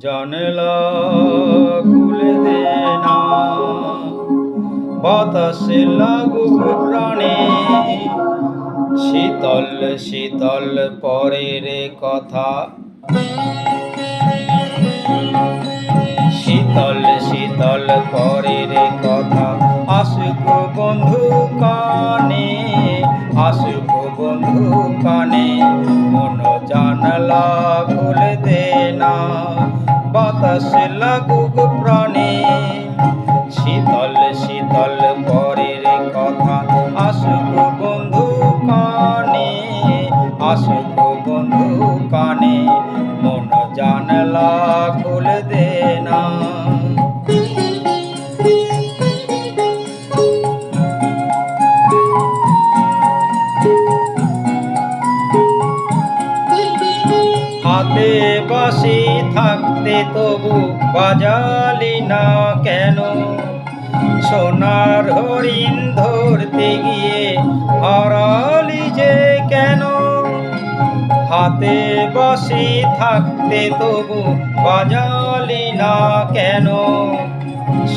জানলা খুলে দে না, বাতাসে লাগুক প্রাণে, শীতল শীতল পরের কথা, শীতল শীতল পরের কথা, আসুক বন্ধু কানে, আসুক বন্ধু কানে, মন জানলা খুলে দে না, বাতাসে লাগুক প্রাণে, শীতল শীতল পরের কথা, আসুক বন্ধু কানে, আসুক বন্ধু কানে, মন জানলা খুলে দে না। হাতে বাঁশি থাকতে তবু বাজালি না কেন, সোনার হরিণ ধরতে গিয়ে হারালি যে কেন, হাতে বাঁশি থাকতে তবু বাজালি না কেন,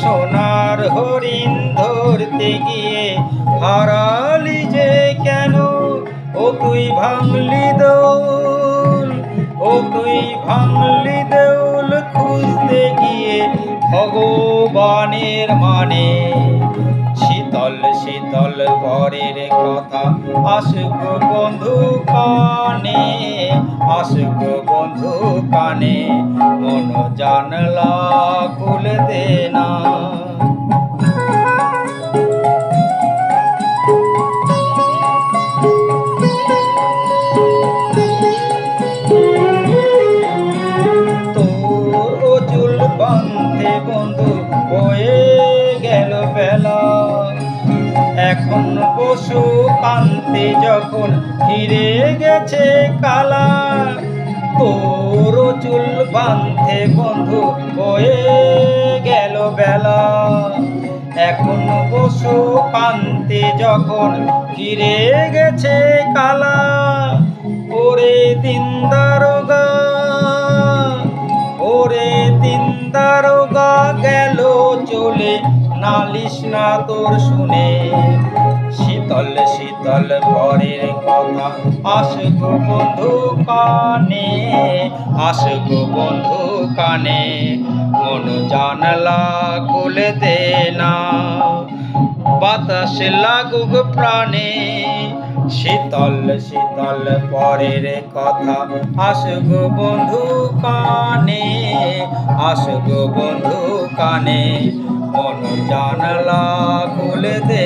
সোনার হরিণ ধরতে গিয়ে হারালি যে কেন, ও তুই ভাঙলি দৌল, ও তুই ভাঙলি দেউল খুঁজতে গিয়ে ভগবানের মানে, শীতল শীতল পরের কথা, আসুক বন্ধু কানে, আসুক বন্ধু কানে, মন জানলা খুলে দে না। বাঁধতে বন্ধু বয়ে গেল বেলা, এখন পশু কান্তি যখন ফিরে গেছে কালা, তোর চুল বাঁধতে বন্ধু বয়ে গেল বেলা, এখন পশু কান্তি যখন ফিরে গেছে কালা, ওরে দিন দারোগা, ওরে দিন দারোগা গেল চলে, নালিশ না তোর শুনে, শীতল শীতল পরের কথা, আসুক বন্ধু কানে, আসুক বন্ধু কানে, মন জানলা খুলে দে না, বাতাস লাগুক প্রাণে, শীতল শীতল পরের কথা, আসুক বন্ধু কানে, আসুক বন্ধু কানে, মন জানলা খুলে দে